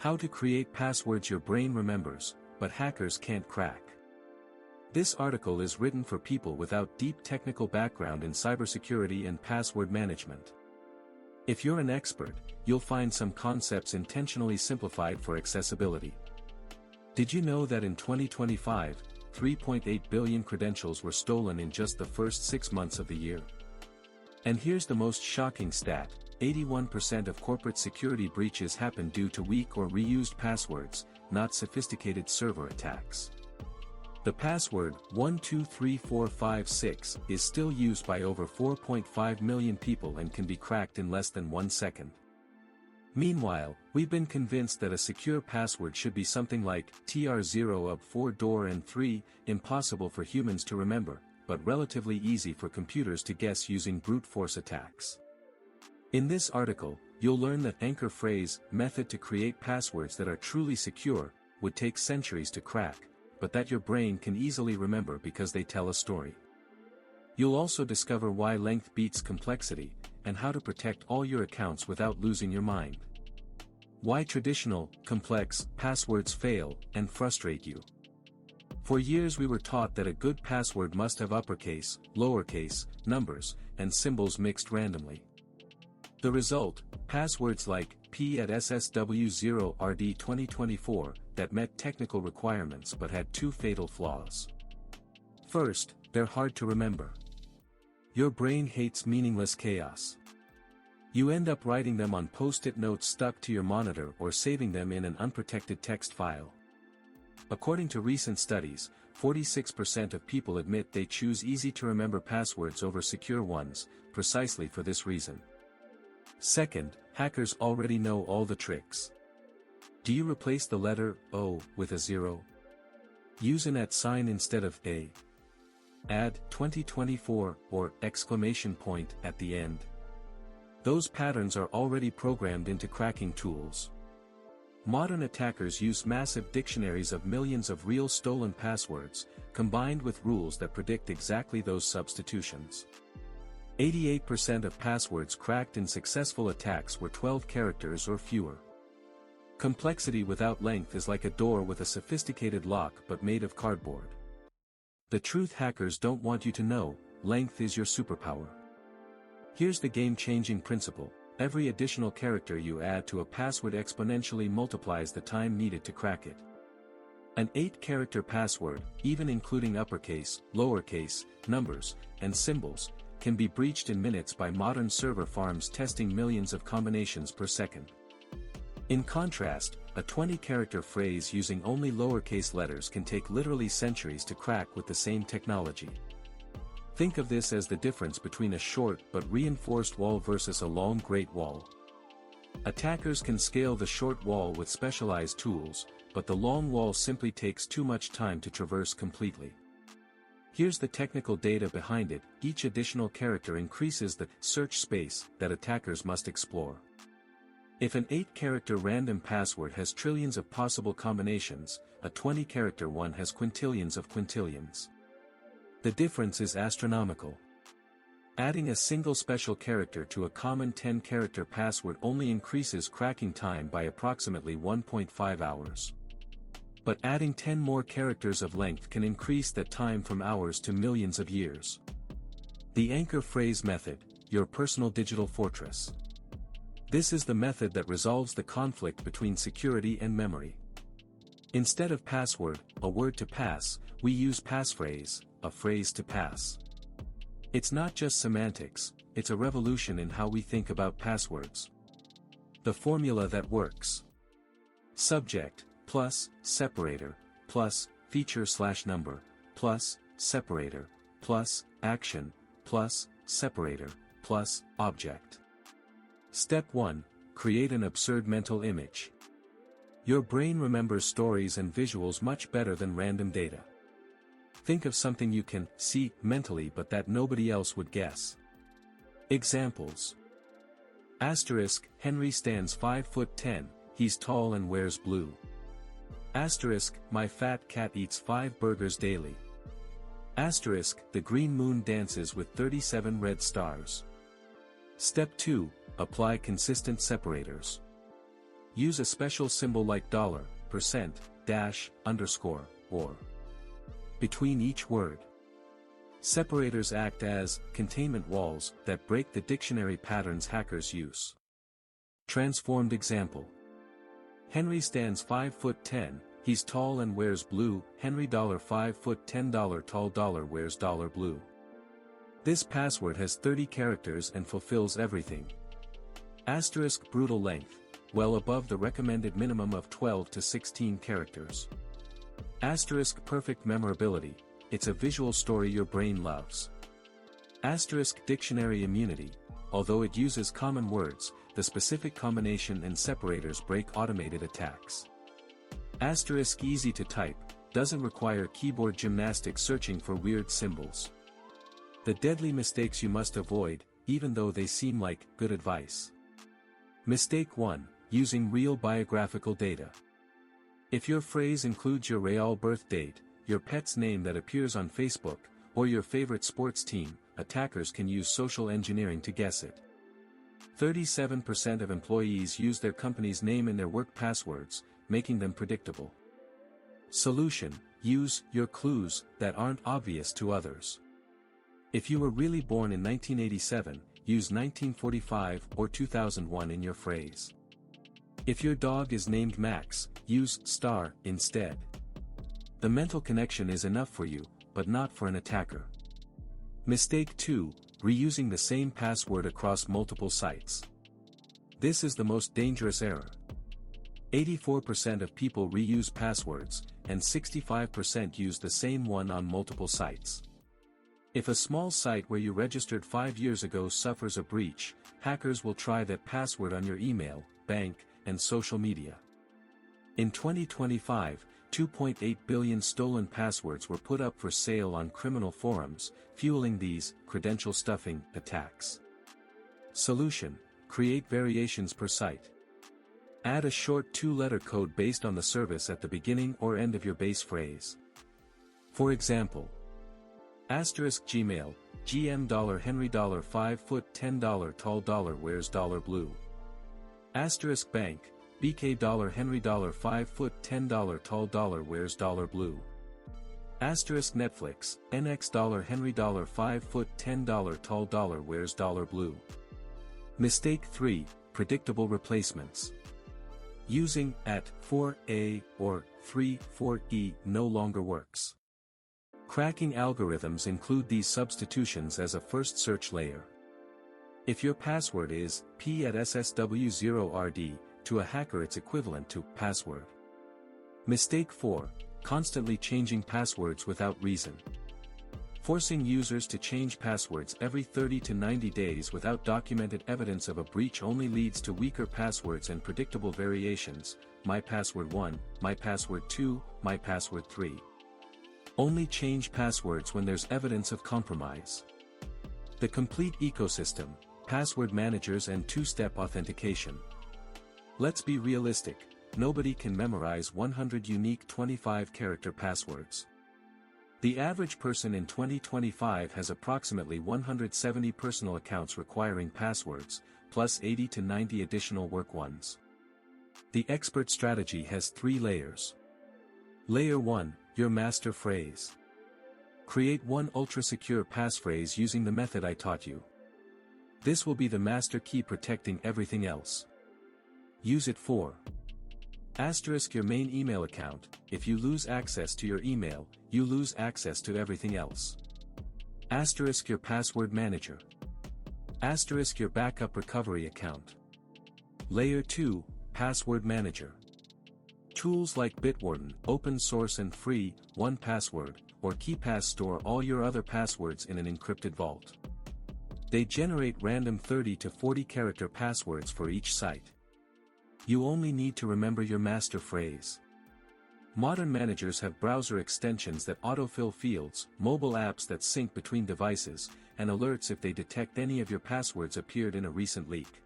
How to create passwords your brain remembers, but hackers can't crack. This article is written for people without deep technical background in cybersecurity and password management. If you're an expert, you'll find some concepts intentionally simplified for accessibility. Did you know that in 2025, 3.8 billion credentials were stolen in just the first 6 months of the year? And here's the most shocking stat: 81% of corporate security breaches happen due to weak or reused passwords, not sophisticated server attacks. The password 123456 is still used by over 4.5 million people and can be cracked in less than 1 second. Meanwhile, we've been convinced that a secure password should be something like TR0 up 4 door and 3, impossible for humans to remember, but relatively easy for computers to guess using brute force attacks. In this article, you'll learn that anchor phrase method to create passwords that are truly secure would take centuries to crack, but that your brain can easily remember because they tell a story. You'll also discover why length beats complexity, and how to protect all your accounts without losing your mind. Why traditional, complex passwords fail and frustrate you. For years we were taught that a good password must have uppercase, lowercase, numbers, and symbols mixed randomly. The result, passwords like P at SSW0RD 2024, that met technical requirements but had 2 fatal flaws. First, they're hard to remember. Your brain hates meaningless chaos. You end up writing them on post-it notes stuck to your monitor or saving them in an unprotected text file. According to recent studies, 46% of people admit they choose easy-to-remember passwords over secure ones, precisely for this reason. Second, hackers already know all the tricks. Do you replace the letter O with a 0? Use an @ sign instead of A. Add 2024 or exclamation point at the end. Those patterns are already programmed into cracking tools. Modern attackers use massive dictionaries of millions of real stolen passwords, combined with rules that predict exactly those substitutions. 88% of passwords cracked in successful attacks were 12 characters or fewer. Complexity without length is like a door with a sophisticated lock but made of cardboard. The truth hackers don't want you to know: length is your superpower. Here's the game-changing principle: every additional character you add to a password exponentially multiplies the time needed to crack it. An 8-character password, even including uppercase, lowercase, numbers, and symbols, can be breached in minutes by modern server farms testing millions of combinations per second. In contrast, a 20-character phrase using only lowercase letters can take literally centuries to crack with the same technology. Think of this as the difference between a short but reinforced wall versus a long Great Wall. Attackers can scale the short wall with specialized tools, but the long wall simply takes too much time to traverse completely. Here's the technical data behind it: each additional character increases the search space that attackers must explore. If an 8-character random password has trillions of possible combinations, a 20-character one has quintillions of quintillions. The difference is astronomical. Adding a single special character to a common 10-character password only increases cracking time by approximately 1.5 hours. But adding 10 more characters of length can increase that time from hours to millions of years. The anchor phrase method, your personal digital fortress. This is the method that resolves the conflict between security and memory. Instead of password, a word to pass, we use passphrase, a phrase to pass. It's not just semantics, it's a revolution in how we think about passwords. The formula that works: subject plus separator plus feature/number plus separator plus action plus separator plus object. Step 1. Create an absurd mental image. Your brain remembers stories and visuals much better than random data. Think of something you can see mentally but that nobody else would guess. Examples. Asterisk, Henry stands 5'10", he's tall and wears blue. Asterisk, my fat cat eats 5 burgers daily. Asterisk, the green moon dances with 37 red stars. Step 2. Apply consistent separators. Use a special symbol like $, %, dash, underscore, or between each word. Separators act as containment walls that break the dictionary patterns hackers use. Transformed example. Henry stands 5'10", he's tall and wears blue. Henry $5'10" tall wears $blue. This password has 30 characters and fulfills everything. Asterisk brutal length, well above the recommended minimum of 12 to 16 characters. Asterisk perfect memorability, it's a visual story your brain loves. Asterisk dictionary immunity, although it uses common words, the specific combination and separators break automated attacks. Asterisk easy to type, doesn't require keyboard gymnastics searching for weird symbols. The deadly mistakes you must avoid, even though they seem like good advice. Mistake 1, using real biographical data. If your phrase includes your real birth date, your pet's name that appears on Facebook, or your favorite sports team, attackers can use social engineering to guess it. 37% of employees use their company's name in their work passwords, making them predictable. Solution: use your clues that aren't obvious to others. If you were really born in 1987, use 1945 or 2001 in your phrase. If your dog is named Max, use star instead. The mental connection is enough for you, but not for an attacker. Mistake 2, reusing the same password across multiple sites. This is the most dangerous error. 84% of people reuse passwords, and 65% use the same one on multiple sites. If a small site where you registered 5 years ago suffers a breach, hackers will try that password on your email, bank, and social media. In 2025, 2.8 billion stolen passwords were put up for sale on criminal forums, fueling these credential stuffing attacks. Solution: create variations per site. Add a short 2-letter code based on the service at the beginning or end of your base phrase. For example, Gmail, GM $Henry $5'10" tall wears $blue. Bank, BK $Henry $5'10" tall wears $blue. Netflix, NX $Henry $5'10" tall wears $blue. Mistake 3, predictable replacements. Using @4a or 3-4e no longer works. Cracking algorithms include these substitutions as a first search layer. If your password is p@ssw0rd, to a hacker it's equivalent to password. Mistake 4, constantly changing passwords without reason. Forcing users to change passwords every 30 to 90 days without documented evidence of a breach only leads to weaker passwords and predictable variations, mypassword1, mypassword2, mypassword3. Only change passwords when there's evidence of compromise. The complete ecosystem, password managers and two-step authentication. Let's be realistic, nobody can memorize 100 unique 25-character passwords. The average person in 2025 has approximately 170 personal accounts requiring passwords, plus 80 to 90 additional work ones. The expert strategy has 3 layers. Layer 1, your master phrase. Create one ultra-secure passphrase using the method I taught you. This will be the master key protecting everything else. Use it for your main email account. If you lose access to your email, you lose access to everything else. Your password manager. Your backup recovery account. Layer 2, password manager. Tools like Bitwarden, open source and free, 1Password, or KeePass store all your other passwords in an encrypted vault. They generate random 30 to 40 character passwords for each site. You only need to remember your master phrase. Modern managers have browser extensions that autofill fields, mobile apps that sync between devices, and alerts if they detect any of your passwords appeared in a recent leak.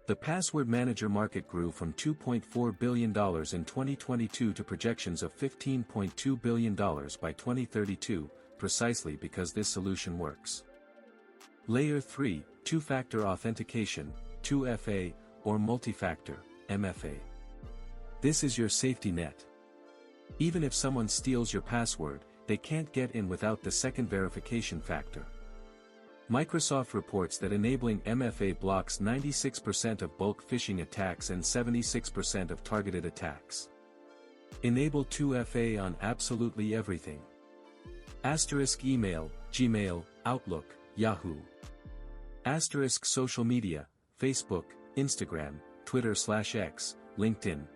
The password manager market grew from $2.4 billion in 2022 to projections of $15.2 billion by 2032, precisely because this solution works. Layer 3, two-factor authentication, 2FA, or multi-factor, MFA. This is your safety net. Even if someone steals your password, they can't get in without the second verification factor. Microsoft reports that enabling MFA blocks 96% of bulk phishing attacks and 76% of targeted attacks. Enable 2FA on absolutely everything. Asterisk email, Gmail, Outlook, Yahoo. Asterisk social media, Facebook, Instagram, Twitter/X, LinkedIn.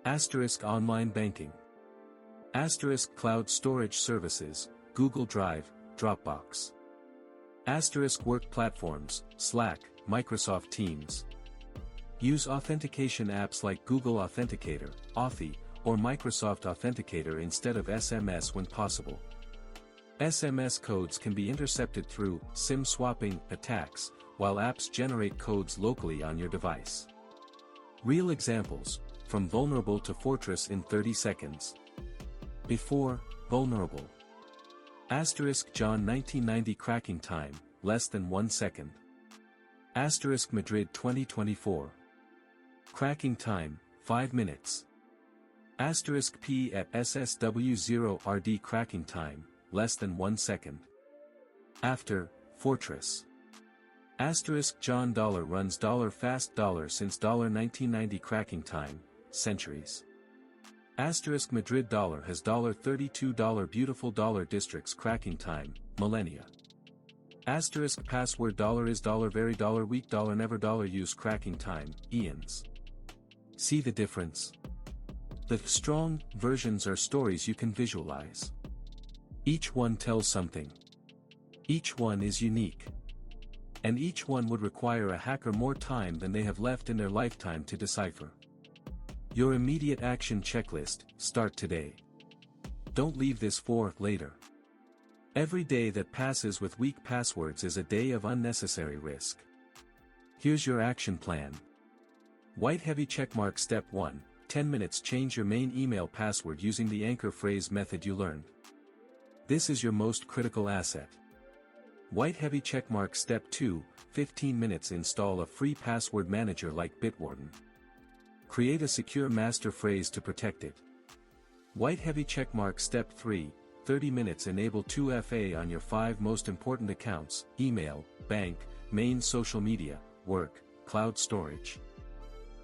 Asterisk online banking. Asterisk cloud storage services, Google Drive, Dropbox. Asterisk work platforms, Slack, Microsoft Teams. Use authentication apps like Google Authenticator, Authy, or Microsoft Authenticator instead of SMS when possible. SMS codes can be intercepted through SIM swapping attacks, while apps generate codes locally on your device. Real examples, from vulnerable to fortress in 30 seconds. Before, vulnerable. Asterisk John 1990 cracking time, less than 1 second. Asterisk Madrid 2024. Cracking time, 5 minutes. Asterisk P at SSW0RD cracking time, less than 1 second. After, fortress. Asterisk John dollar runs dollar fast dollar since dollar 1990 cracking time, centuries. Asterisk Madrid dollar has dollar 32 dollar beautiful dollar districts cracking time, millennia. Asterisk password dollar is dollar very dollar week dollar never dollar use cracking time, eons. See the difference? The strong versions are stories you can visualize. Each one tells something. Each one is unique. And each one would require a hacker more time than they have left in their lifetime to decipher. Your immediate action checklist, start today. Don't leave this for later. Every day that passes with weak passwords is a day of unnecessary risk. Here's your action plan. White heavy checkmark Step 1, 10 minutes change your main email password using the anchor phrase method you learned. This is your most critical asset. White heavy checkmark Step 2, 15 minutes install a free password manager like Bitwarden. Create a secure master phrase to protect it. White heavy checkmark Step 3, 30 minutes enable 2FA on your 5 most important accounts, email, bank, main social media, work, cloud storage.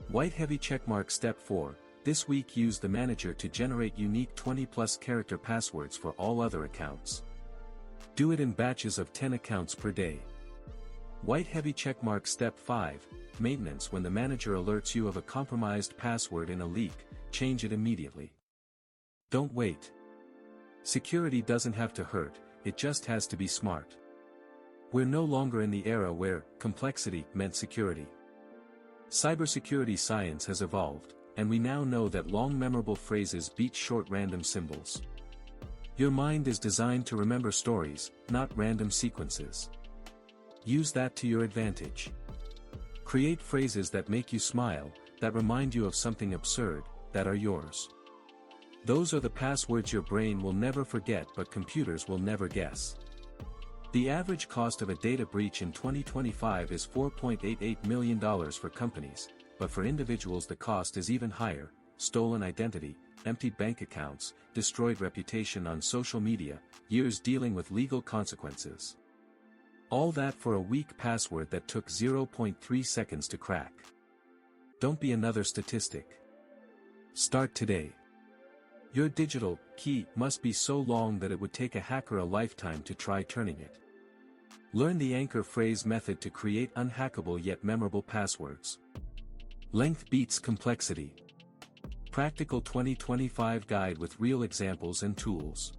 White heavy checkmark Step 4, this week use the manager to generate unique 20+ character passwords for all other accounts. Do it in batches of 10 accounts per day. White heavy checkmark Step 5, maintenance when the manager alerts you of a compromised password in a leak, change it immediately. Don't wait. Security doesn't have to hurt, it just has to be smart. We're no longer in the era where complexity meant security. Cybersecurity science has evolved, and we now know that long memorable phrases beat short random symbols. Your mind is designed to remember stories, not random sequences. Use that to your advantage. Create phrases that make you smile, that remind you of something absurd, that are yours. Those are the passwords your brain will never forget but computers will never guess. The average cost of a data breach in 2025 is $4.88 million for companies, but for individuals the cost is even higher: stolen identity, emptied bank accounts, destroyed reputation on social media, years dealing with legal consequences. All that for a weak password that took 0.3 seconds to crack. Don't be another statistic. Start today. Your digital key must be so long that it would take a hacker a lifetime to try turning it. Learn the anchor phrase method to create unhackable yet memorable passwords. Length beats complexity. Practical 2025 guide with real examples and tools.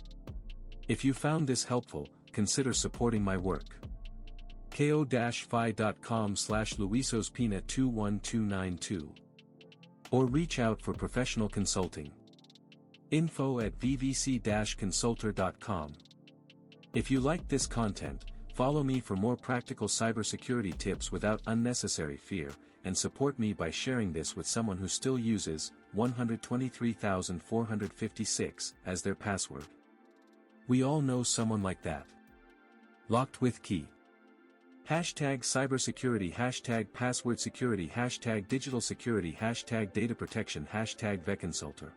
If you found this helpful, consider supporting my work. ko-fi.com/luisospina21292. Or reach out for professional consulting. info@vvc-consultor.com. If you liked this content, follow me for more practical cybersecurity tips without unnecessary fear, and support me by sharing this with someone who still uses 123,456 as their password. We all know someone like that. Locked with key. Hashtag cybersecurity, hashtag password security, hashtag digital security, hashtag data protection, hashtag vconsultor.